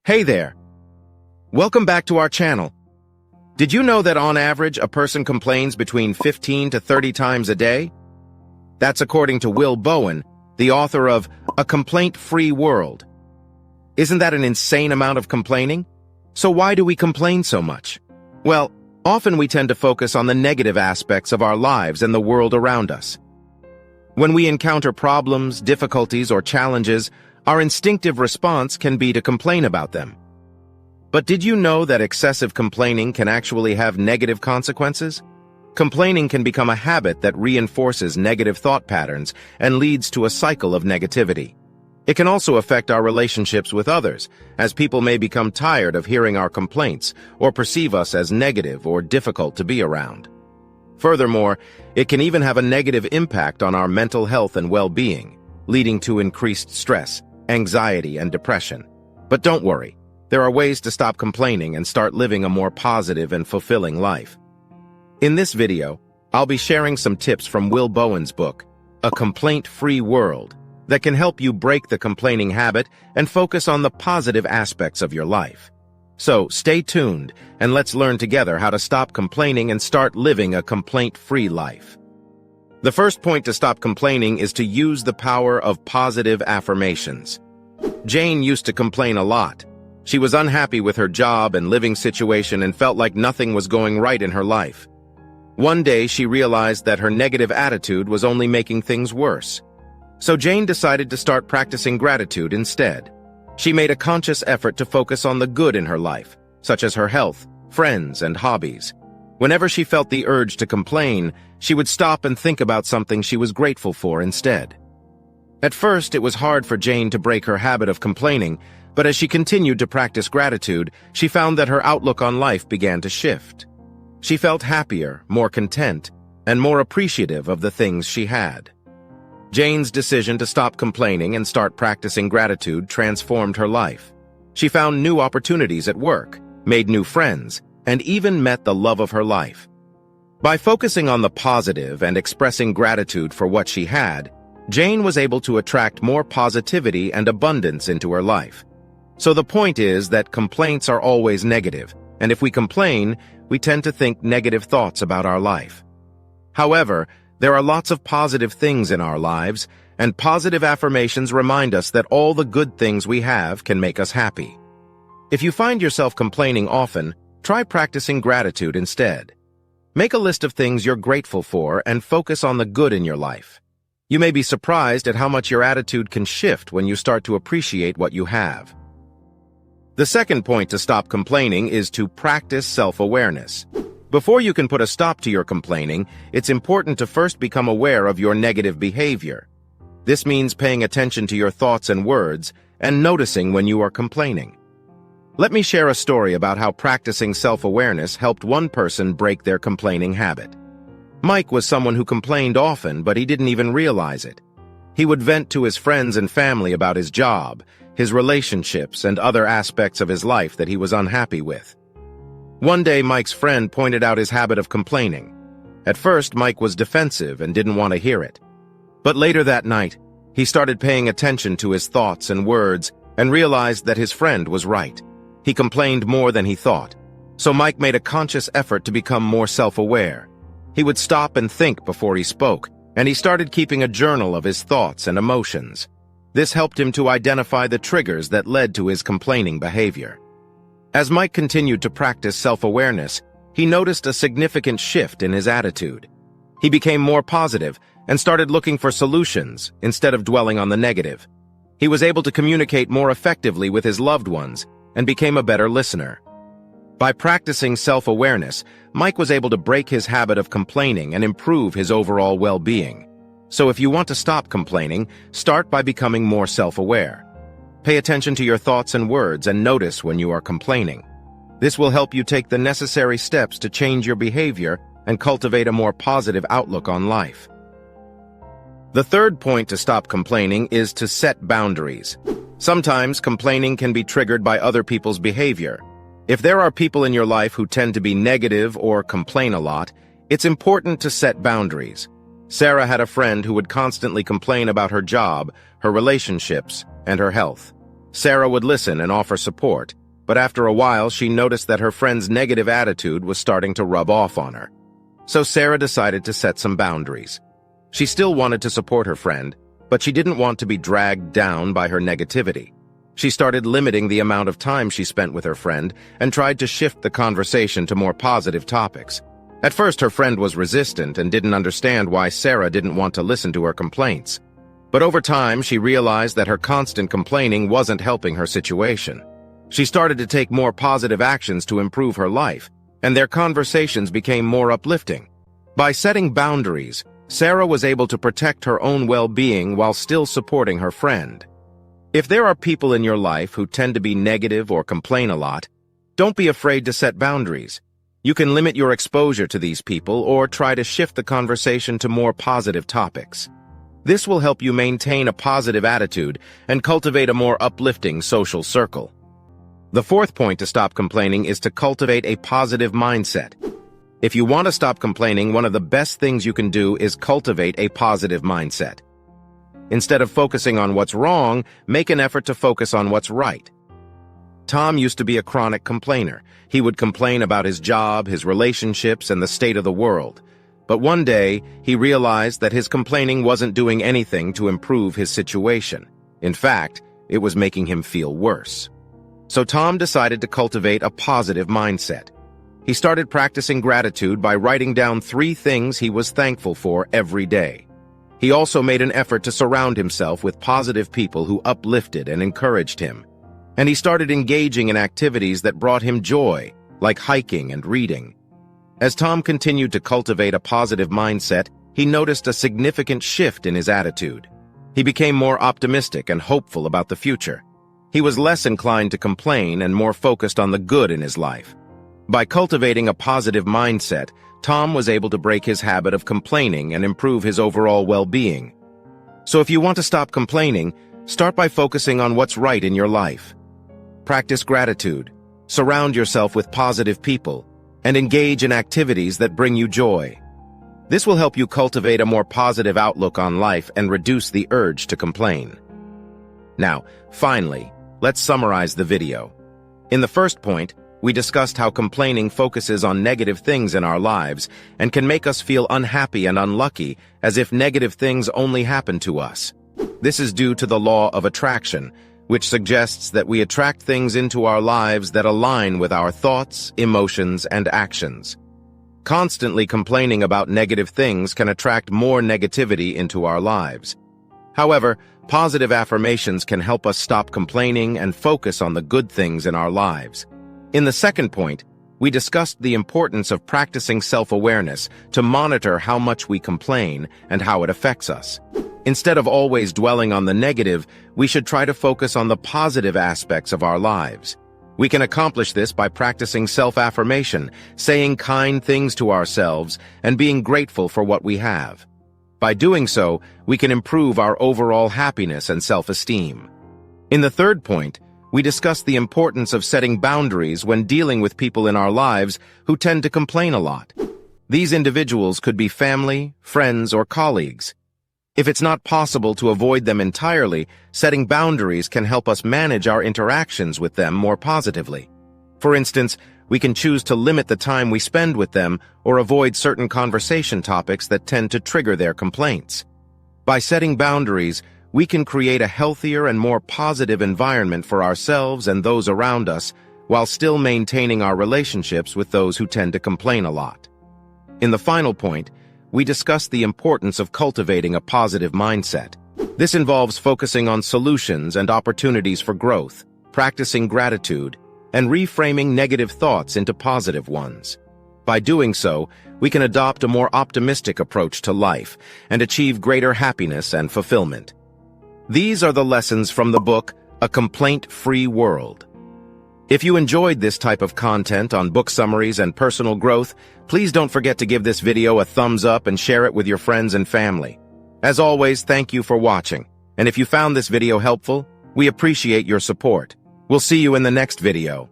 Hey there! Welcome back to our channel. Did you know that on average a person complains between 15 to 30 times a day? That's according to Will Bowen, the author of A Complaint-Free World. Isn't that an insane amount of complaining? So why do we complain so much? Well, often we tend to focus on the negative aspects of our lives and the world around us. When we encounter problems, difficulties, or challenges, our instinctive response can be to complain about them. But did you know that excessive complaining can actually have negative consequences? Complaining can become a habit that reinforces negative thought patterns and leads to a cycle of negativity. It can also affect our relationships with others, as people may become tired of hearing our complaints or perceive us as negative or difficult to be around. Furthermore, it can even have a negative impact on our mental health and well-being, leading to increased stress, anxiety, and depression. But don't worry, there are ways to stop complaining and start living a more positive and fulfilling life. In this video, I'll be sharing some tips from Will Bowen's book, A Complaint-Free World, that can help you break the complaining habit and focus on the positive aspects of your life. So stay tuned and let's learn together how to stop complaining and start living a complaint-free life. The first point to stop complaining is to use the power of positive affirmations. Jane used to complain a lot. She was unhappy with her job and living situation and felt like nothing was going right in her life. One day she realized that her negative attitude was only making things worse. So Jane decided to start practicing gratitude instead. She made a conscious effort to focus on the good in her life, such as her health, friends, and hobbies. Whenever she felt the urge to complain, she would stop and think about something she was grateful for instead. At first, it was hard for Jane to break her habit of complaining, but as she continued to practice gratitude, she found that her outlook on life began to shift. She felt happier, more content, and more appreciative of the things she had. Jane's decision to stop complaining and start practicing gratitude transformed her life. She found new opportunities at work, made new friends, and even met the love of her life. By focusing on the positive and expressing gratitude for what she had, Jane was able to attract more positivity and abundance into her life. So the point is that complaints are always negative, and if we complain, we tend to think negative thoughts about our life. However, there are lots of positive things in our lives, and positive affirmations remind us that all the good things we have can make us happy. If you find yourself complaining often, try practicing gratitude instead. Make a list of things you're grateful for and focus on the good in your life. You may be surprised at how much your attitude can shift when you start to appreciate what you have. The second point to stop complaining is to practice self-awareness. Before you can put a stop to your complaining, it's important to first become aware of your negative behavior. This means paying attention to your thoughts and words and noticing when you are complaining. Let me share a story about how practicing self-awareness helped one person break their complaining habit. Mike was someone who complained often, but he didn't even realize it. He would vent to his friends and family about his job, his relationships, and other aspects of his life that he was unhappy with. One day, Mike's friend pointed out his habit of complaining. At first, Mike was defensive and didn't want to hear it. But later that night, he started paying attention to his thoughts and words and realized that his friend was right. He complained more than he thought. So Mike made a conscious effort to become more self-aware. He would stop and think before he spoke, and he started keeping a journal of his thoughts and emotions. This helped him to identify the triggers that led to his complaining behavior. As Mike continued to practice self-awareness, he noticed a significant shift in his attitude. He became more positive and started looking for solutions instead of dwelling on the negative. He was able to communicate more effectively with his loved ones and became a better listener. By practicing self-awareness, Mike was able to break his habit of complaining and improve his overall well-being. So if you want to stop complaining, start by becoming more self-aware. Pay attention to your thoughts and words and notice when you are complaining. This will help you take the necessary steps to change your behavior and cultivate a more positive outlook on life. The third point to stop complaining is to set boundaries. Sometimes complaining can be triggered by other people's behavior. If there are people in your life who tend to be negative or complain a lot, it's important to set boundaries. Sarah had a friend who would constantly complain about her job, her relationships, and her health. Sarah would listen and offer support, but after a while she noticed that her friend's negative attitude was starting to rub off on her. So Sarah decided to set some boundaries. She still wanted to support her friend, but she didn't want to be dragged down by her negativity. She started limiting the amount of time she spent with her friend and tried to shift the conversation to more positive topics. At first, her friend was resistant and didn't understand why Sarah didn't want to listen to her complaints. But over time, she realized that her constant complaining wasn't helping her situation. She started to take more positive actions to improve her life, and their conversations became more uplifting. By setting boundaries, Sarah was able to protect her own well-being while still supporting her friend. If there are people in your life who tend to be negative or complain a lot, don't be afraid to set boundaries. You can limit your exposure to these people or try to shift the conversation to more positive topics. This will help you maintain a positive attitude and cultivate a more uplifting social circle. The fourth point to stop complaining is to cultivate a positive mindset. If you want to stop complaining, one of the best things you can do is cultivate a positive mindset. Instead of focusing on what's wrong, make an effort to focus on what's right. Tom used to be a chronic complainer. He would complain about his job, his relationships, and the state of the world. But one day, he realized that his complaining wasn't doing anything to improve his situation. In fact, it was making him feel worse. So Tom decided to cultivate a positive mindset. He started practicing gratitude by writing down 3 things he was thankful for every day. He also made an effort to surround himself with positive people who uplifted and encouraged him. And he started engaging in activities that brought him joy, like hiking and reading. As Tom continued to cultivate a positive mindset, he noticed a significant shift in his attitude. He became more optimistic and hopeful about the future. He was less inclined to complain and more focused on the good in his life. By cultivating a positive mindset, Tom was able to break his habit of complaining and improve his overall well-being. So if you want to stop complaining, start by focusing on what's right in your life. Practice gratitude, surround yourself with positive people, and engage in activities that bring you joy. This will help you cultivate a more positive outlook on life and reduce the urge to complain. Now, finally, let's summarize the video. In the first point, we discussed how complaining focuses on negative things in our lives and can make us feel unhappy and unlucky, as if negative things only happen to us. This is due to the law of attraction, which suggests that we attract things into our lives that align with our thoughts, emotions, and actions. Constantly complaining about negative things can attract more negativity into our lives. However, positive affirmations can help us stop complaining and focus on the good things in our lives. In the second point, we discussed the importance of practicing self-awareness to monitor how much we complain and how it affects us. Instead of always dwelling on the negative, we should try to focus on the positive aspects of our lives. We can accomplish this by practicing self-affirmation, saying kind things to ourselves, and being grateful for what we have. By doing so, we can improve our overall happiness and self-esteem. In the third point, we discussed the importance of setting boundaries when dealing with people in our lives who tend to complain a lot. These individuals could be family, friends, or colleagues. If it's not possible to avoid them entirely, setting boundaries can help us manage our interactions with them more positively. For instance, we can choose to limit the time we spend with them or avoid certain conversation topics that tend to trigger their complaints. By setting boundaries, we can create a healthier and more positive environment for ourselves and those around us, while still maintaining our relationships with those who tend to complain a lot. In the final point, we discussed the importance of cultivating a positive mindset. This involves focusing on solutions and opportunities for growth, practicing gratitude, and reframing negative thoughts into positive ones. By doing so, we can adopt a more optimistic approach to life and achieve greater happiness and fulfillment. These are the lessons from the book, A Complaint-Free World. If you enjoyed this type of content on book summaries and personal growth, please don't forget to give this video a thumbs up and share it with your friends and family. As always, thank you for watching. And if you found this video helpful, we appreciate your support. We'll see you in the next video.